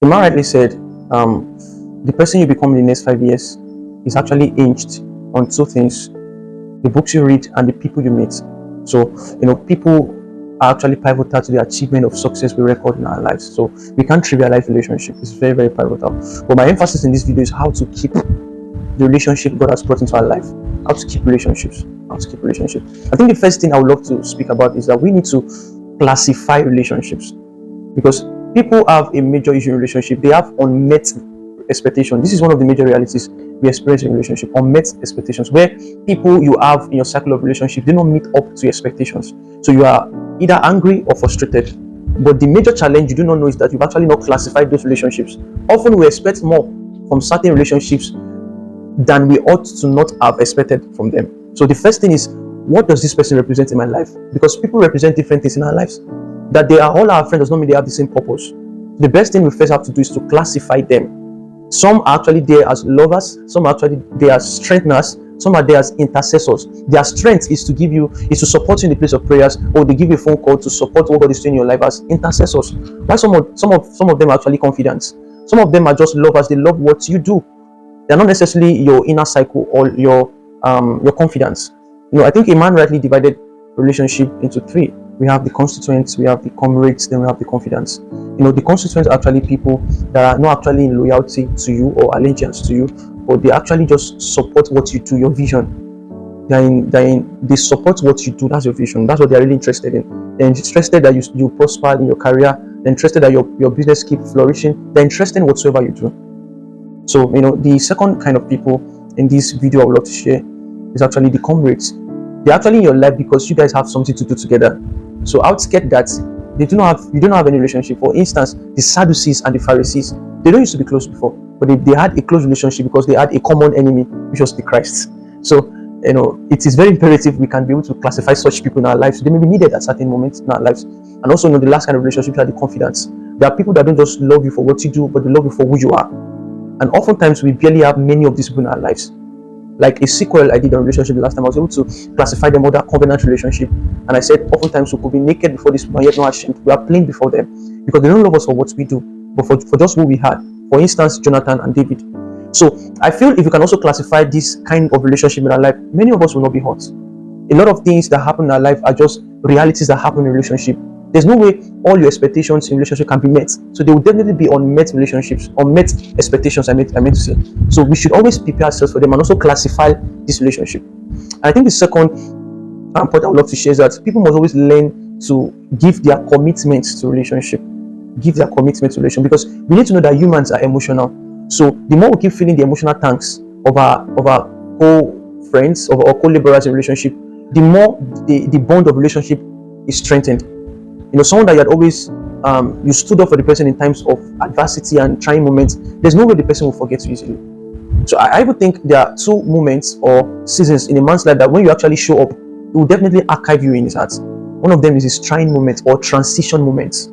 The man rightly said, the person you become in the next 5 years is actually hinged on two things: the books you read and the people you meet. So, people are actually pivotal to the achievement of success we record in our lives. So, we can't trivialize relationship. It's very, very pivotal. But my emphasis in this video is how to keep the relationship God has brought into our life. How to keep relationships. How to keep relationships. I think the first thing I would love to speak about is that we need to classify relationships, because people have a major issue in relationship. They have unmet expectations. This is one of the major realities we experience in relationship: unmet expectations, where people you have in your cycle of relationship do not meet up to your expectations. So you are either angry or frustrated. But the major challenge you do not know is that you've actually not classified those relationships. Often we expect more from certain relationships than we ought to not have expected from them. So the first thing is, what does this person represent in my life? Because people represent different things in our lives. That they are all our friends does not mean they have the same purpose. The best thing we first have to do is to classify them. Some are actually there as lovers, some are actually there as strengtheners, some are there as intercessors. Their strength is to support you in the place of prayers, or they give you a phone call to support what God is doing in your life as intercessors. Why some of them are actually confident. Some of them are just lovers, they love what you do. They're not necessarily your inner cycle or your confidence. I think a man rightly divided relationship into three. We have the constituents, we have the comrades, then we have the confidants. The constituents are actually people that are not actually in loyalty to you or allegiance to you, but they actually just support what you do, your vision. They support what you do. That's your vision. That's what they're really interested in. They're interested that you prosper in your career. They're interested that your business keep flourishing. They're interested in whatsoever you do. So, the second kind of people in this video I would love to share is actually the comrades. They're actually in your life because you guys have something to do together. So I would get that you don't have any relationship. For instance, the Sadducees and the Pharisees, they don't used to be close before, but they had a close relationship because they had a common enemy, which was the Christ. So, it is very imperative we can be able to classify such people in our lives. They may be needed at certain moments in our lives. And also, the last kind of relationship are the confidants. There are people that don't just love you for what you do, but they love you for who you are. And oftentimes, we barely have many of these people in our lives. Like a sequel I did on relationship the last time, I was able to classify them under covenant relationship. And I said, oftentimes we could be naked before this, but yet not ashamed. We are plain before them because they don't love us for what we do, but for just who we had. For instance, Jonathan and David. So I feel if you can also classify this kind of relationship in our life, many of us will not be hurt. A lot of things that happen in our life are just realities that happen in relationship. There's no way all your expectations in relationship can be met. So there will definitely be unmet relationships, unmet expectations, I meant to say. So we should always prepare ourselves for them and also classify this relationship. And I think the second point I would love to share is that people must always learn to give their commitment to relationship. Give their commitment to relationship, because we need to know that humans are emotional. So the more we keep filling the emotional tanks of our co-friends or co-laborers in relationship, the more the bond of relationship is strengthened. Someone that you had always you stood up for the person in times of adversity and trying moments, there's no way the person will forget you easily. So I would think there are two moments or seasons in a man's life that when you actually show up, it will definitely archive you in his heart. One of them is his trying moment or transition moments.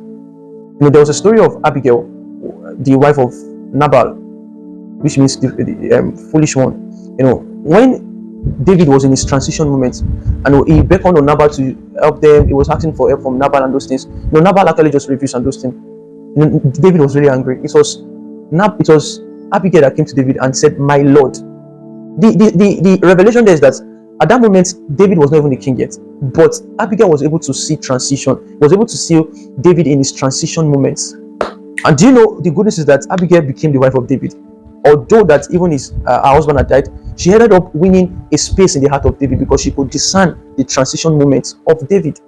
There was a story of Abigail, the wife of Nabal, which means the foolish one. When David was in his transition moment and he beckoned on Nabal to help them, he was asking for help from Nabal and those things. Nabal actually just refused and those things. David was really angry. It was Abigail that came to David and said, "My Lord." The revelation there is that at that moment David was not even the king yet, but Abigail was able to see transition, was able to see David in his transition moments. And do you know the good news is that Abigail became the wife of David? Although that even her husband had died, she ended up winning a space in the heart of David because she could discern the transition moments of David.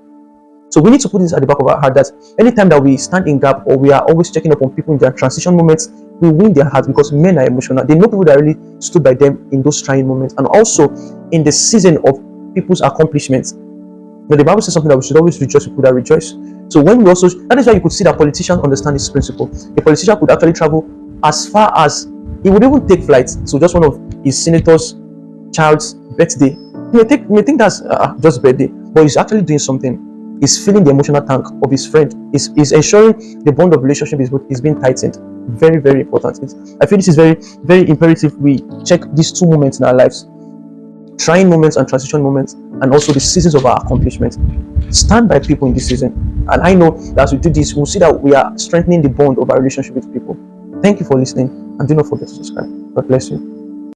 So we need to put this at the back of our heart that anytime that we stand in gap or we are always checking up on people in their transition moments, we win their hearts because men are emotional. They know people that really stood by them in those trying moments and also in the season of people's accomplishments. The Bible says something that we should always rejoice with people that rejoice. So when we also, that is why you could see that politicians understand this principle. A politician could actually travel as far as he would even take flight to just one of his senator's child's birthday. You may think that's just birthday, but he's actually doing something. He's filling the emotional tank of his friend. He's ensuring the bond of relationship is being tightened. Very, very important. I feel this is very, very imperative we check these two moments in our lives: trying moments and transition moments, and also the seasons of our accomplishment. Stand by people in this season. And I know that as we do this, we'll see that we are strengthening the bond of our relationship with people. Thank you for listening, and do not forget to subscribe. God bless you.